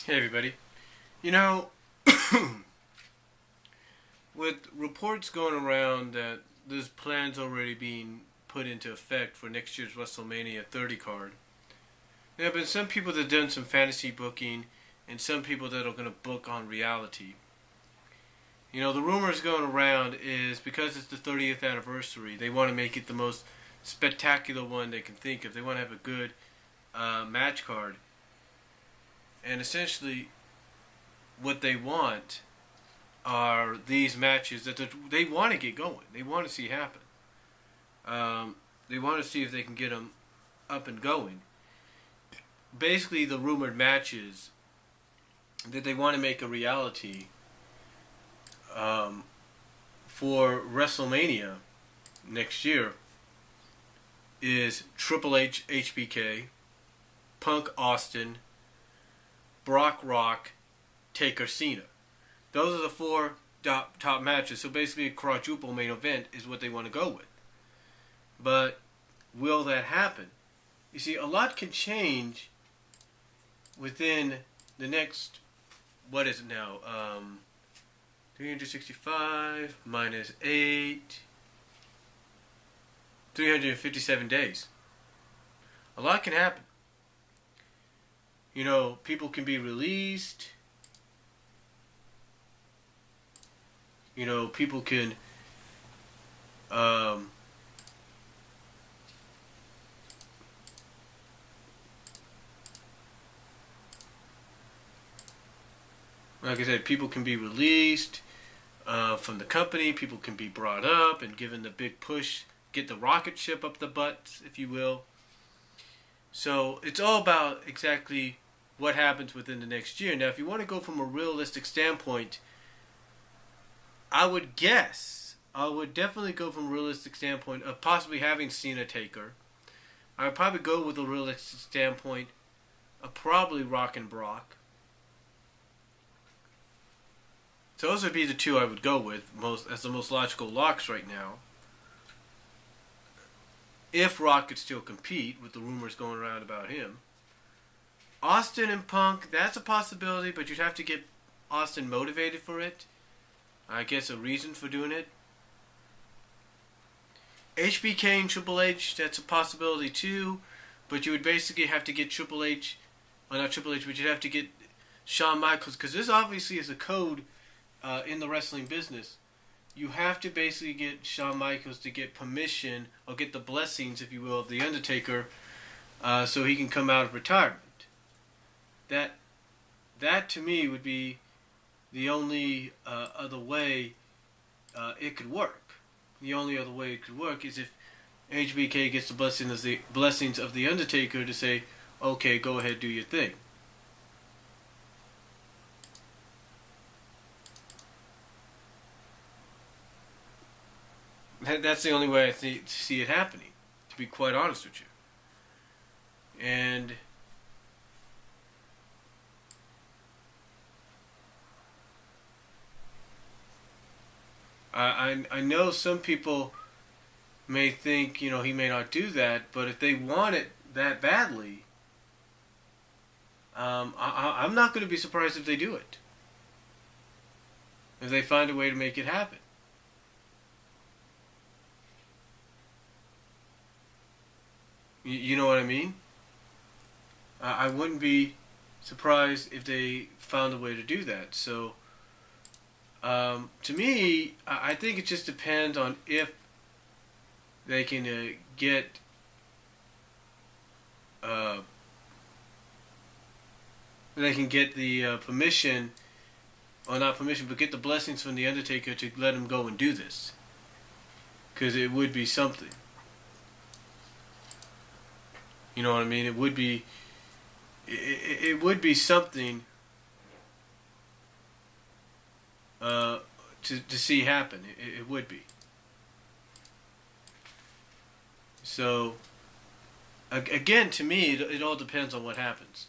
Hey everybody. You know, with reports going around that there's plans already being put into effect for next year's WrestleMania 30 card, there have been some people that have done some fantasy booking and some people that are going to book on reality. You know, the rumors going around is because it's the 30th anniversary, they want to make it the most spectacular one they can think of. They want to have a good match card. And essentially, what they want are these matches that they want to get going. They want to see happen. They want to see if they can get them up and going. Basically, the rumored matches that they want to make a reality for WrestleMania next year is Triple H, HBK, Punk, Austin, Brock, Rock, Taker, Cena. Those are the four top matches. So basically a quadruple main event is what they want to go with. But will that happen? You see, a lot can change within the next, what is it now? 365 minus 8, 357 days. A lot can happen. You know, people can be released. You know, people can like I said, people can be released from the company. People can be brought up and given the big push, get the rocket ship up the butt, if you will. So it's all about exactly what happens within the next year. Now, if you want to go from a realistic standpoint, I would definitely go from a realistic standpoint of possibly having Cena Taker. I would probably go with a realistic standpoint of probably Rock and Brock. So those would be the two I would go with as the most logical locks right now. If Rock could still compete with the rumors going around about him. Austin and Punk, that's a possibility, but you'd have to get Austin motivated for it. I guess a reason for doing it. HBK and Triple H, that's a possibility too, but you would basically have to get Triple H, or not Triple H, but you'd have to get Shawn Michaels, because this obviously is a code in the wrestling business. You have to basically get Shawn Michaels to get permission, or get the blessings, if you will, of The Undertaker, so he can come out of retirement. That to me would be the only other way it could work. The only other way it could work is if HBK gets the blessings of the Undertaker to say, okay, go ahead, do your thing. That's the only way I see it happening, to be quite honest with you. And I know some people may think, you know, he may not do that, but if they want it that badly, I'm not going to be surprised if they do it. If they find a way to make it happen. You know what I mean? I wouldn't be surprised if they found a way to do that. So, to me, I think it just depends on if they can get the permission, or not permission, but get the blessings from the Undertaker to let him go and do this. Because it would be something. You know what I mean? It would be something to see happen. It would be. So, again, to me, it all depends on what happens.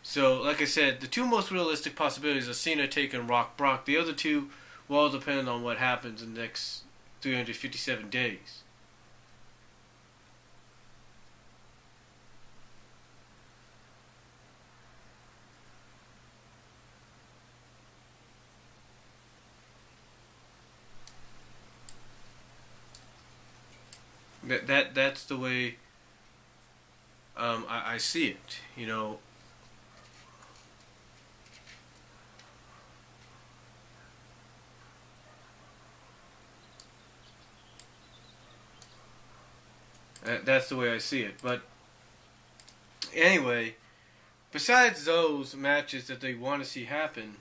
So, like I said, the two most realistic possibilities are Cena, Taker, and Rock, Brock. The other two will all depend on what happens in the next 357 days. That's the way I see it. You know, that's the way I see it. But anyway, besides those matches that they want to see happen,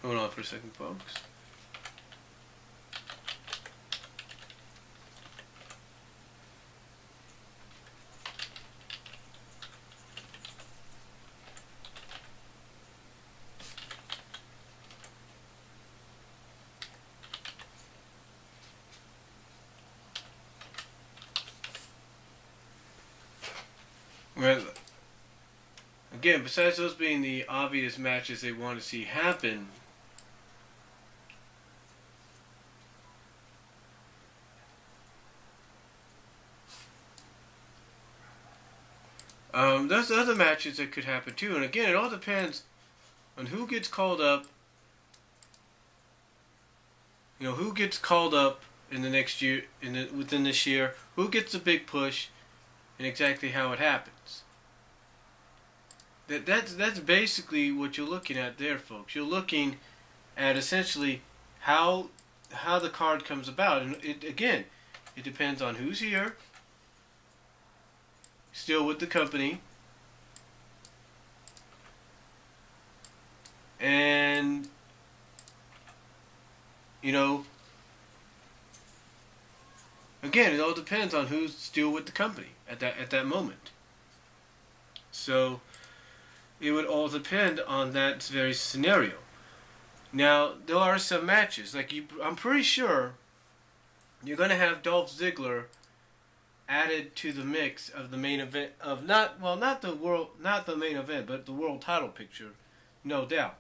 hold on for a second, folks. Well, again, besides those being the obvious matches they want to see happen, there's other matches that could happen too. And again, it all depends on who gets called up. You know, who gets called up in the next year, within this year, who gets the big push, and exactly how it happens. That's basically what you're looking at there, folks. You're looking at essentially how the card comes about, and it depends on who's here, still with the company, and you know, again, it all depends on who's still with the company at that moment. So it would all depend on that very scenario. Now, there are some matches, I'm pretty sure you're going to have Dolph Ziggler added to the mix of the main event of not the main event, but the world title picture, no doubt.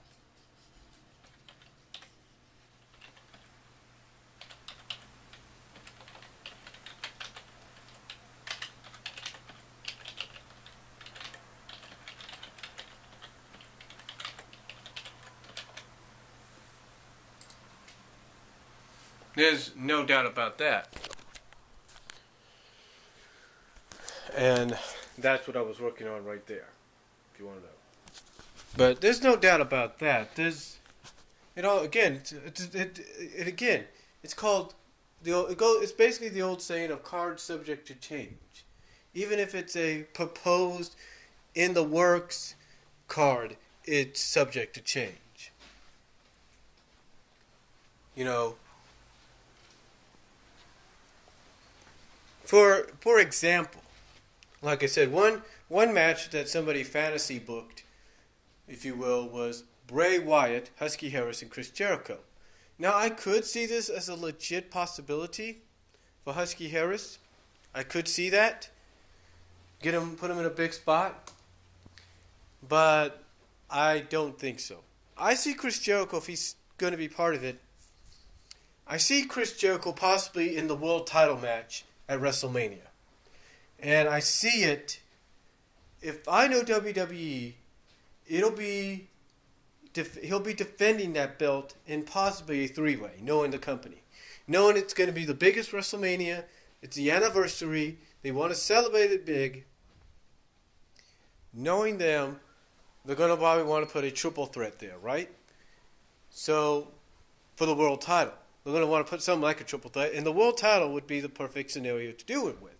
There's no doubt about that. And that's what I was working on right there, if you want to know. But there's no doubt about that. It's called it's basically the old saying of cards subject to change. Even if it's a proposed in the works card, it's subject to change. You know, For example, like I said, one match that somebody fantasy booked, if you will, was Bray Wyatt, Husky Harris, and Chris Jericho. Now, I could see this as a legit possibility for Husky Harris. I could see that. Put him in a big spot. But I don't think so. I see Chris Jericho, if he's going to be part of it, I see Chris Jericho possibly in the world title match at WrestleMania. And I see it, if I know WWE, he'll be defending that belt in possibly a three-way, knowing the company. Knowing it's going to be the biggest WrestleMania, it's the anniversary, they want to celebrate it big. Knowing them, they're going to probably want to put a triple threat there, right? So, for the world title. They're going to want to put something like a triple threat, and the world title would be the perfect scenario to do it with.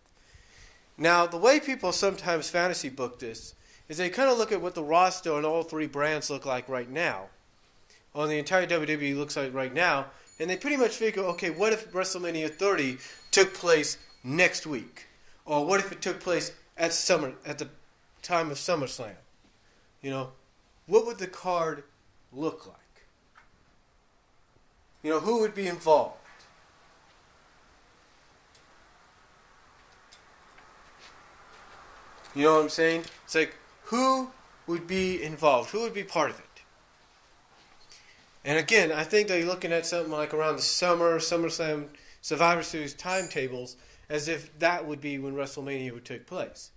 Now, the way people sometimes fantasy book this is they kind of look at what the roster on all three brands look like right now, or the entire WWE looks like right now, and they pretty much figure, okay, what if WrestleMania 30 took place next week? Or what if it took place at the time of SummerSlam? You know, what would the card look like? You know, who would be involved? You know what I'm saying? It's like, who would be involved? Who would be part of it? And again, I think they're looking at something like around the SummerSlam, Survivor Series timetables, as if that would be when WrestleMania would take place.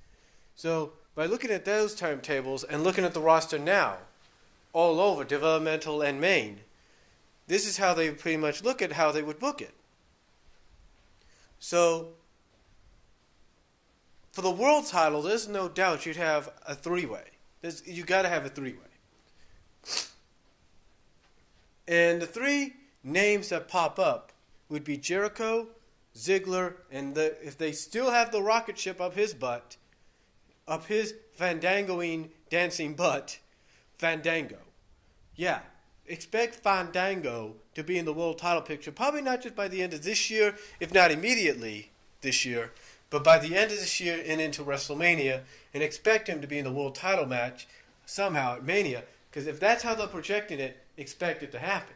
So, by looking at those timetables and looking at the roster now, all over, developmental and main. This is how they pretty much look at how they would book it. So, for the world title, there's no doubt you'd have a three-way. You got to have a three-way. And the three names that pop up would be Jericho, Ziggler, and if they still have the rocket ship up his butt, up his fandangoing, dancing butt, Fandango. Yeah, expect Fandango to be in the world title picture, probably not just by the end of this year, if not immediately this year, but by the end of this year and into WrestleMania, and expect him to be in the world title match somehow at Mania, because if that's how they're projecting it, expect it to happen.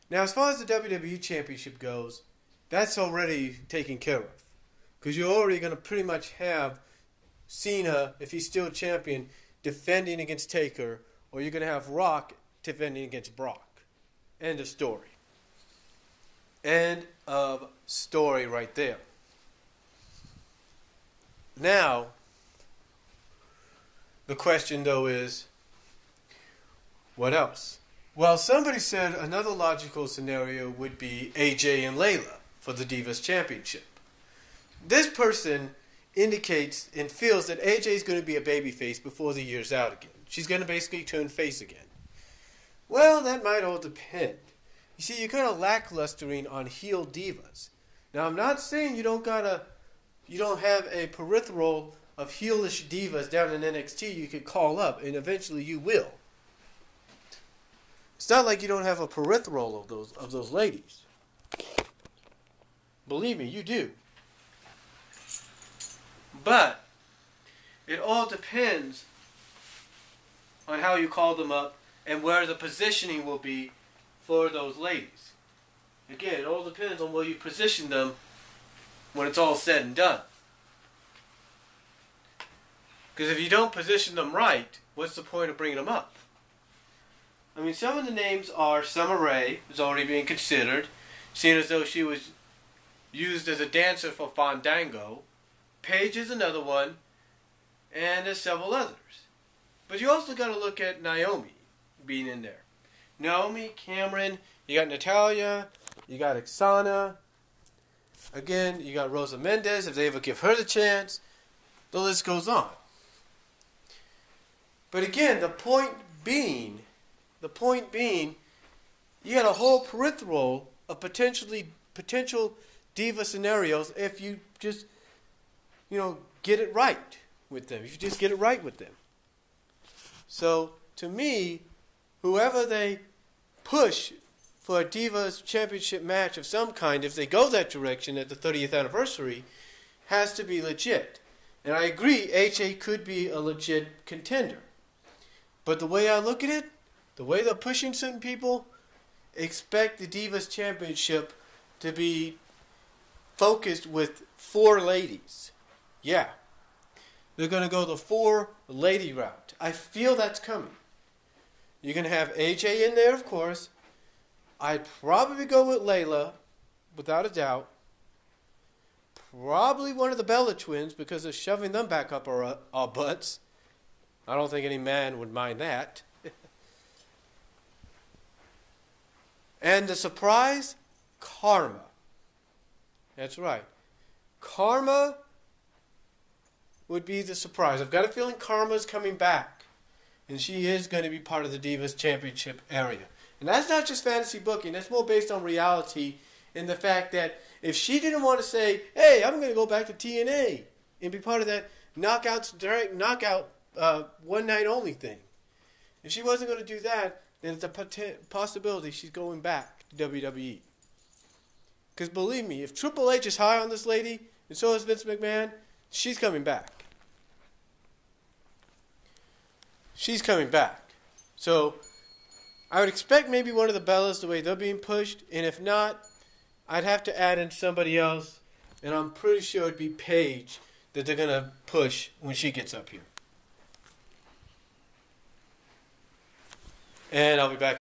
Now, as far as the WWE Championship goes, that's already taken care of, because you're already going to pretty much have Cena, if he's still champion, defending against Taker, or you're going to have Rock defending against Brock. End of story. End of story right there. Now, the question though is, what else? Well, somebody said another logical scenario would be AJ and Layla for the Divas Championship. This person indicates and feels that AJ is going to be a babyface before the year's out again. She's going to basically turn face again. Well, that might all depend. You see, you're kind of lacklustering on heel divas. Now, I'm not saying you don't have a peripheral of heelish divas down in NXT you could call up, and eventually you will. It's not like you don't have a peripheral of those ladies. Believe me, you do. But it all depends on how you call them up and where the positioning will be for those ladies. Again, it all depends on where you position them when it's all said and done. Because if you don't position them right, what's the point of bringing them up? I mean, some of the names are Summer Rae, who's already being considered, seeing as though she was used as a dancer for Fandango. Paige is another one, and there's several others. But you also got to look at Naomi being in there. Naomi, Cameron, you got Natalya, you got Oksana. Again, you got Rosa Mendes, if they ever give her the chance. The list goes on. But again, the point being, you got a whole peripheral of potential diva scenarios if you just, get it right with them. If you just get it right with them. So, to me, whoever they push for a Divas Championship match of some kind, if they go that direction at the 30th anniversary, has to be legit. And I agree, AJ could be a legit contender. But the way I look at it, the way they're pushing certain people, expect the Divas Championship to be focused with 4 ladies. Yeah. They're going to go the 4-lady route. I feel that's coming. You're going to have AJ in there, of course. I'd probably go with Layla, without a doubt. Probably one of the Bella twins, because they're shoving them back up our butts. I don't think any man would mind that. And the surprise, Karma. That's right. Karma would be the surprise. I've got a feeling Karma's coming back. And she is going to be part of the Divas Championship area. And that's not just fantasy booking. That's more based on reality in the fact that if she didn't want to say, hey, I'm going to go back to TNA and be part of that direct knockout, one night only thing. If she wasn't going to do that, then it's a possibility she's going back to WWE. Because believe me, if Triple H is high on this lady, and so is Vince McMahon, she's coming back. She's coming back. So, I would expect maybe one of the Bellas the way they're being pushed, and if not, I'd have to add in somebody else, and I'm pretty sure it'd be Paige that they're going to push when she gets up here. And I'll be back.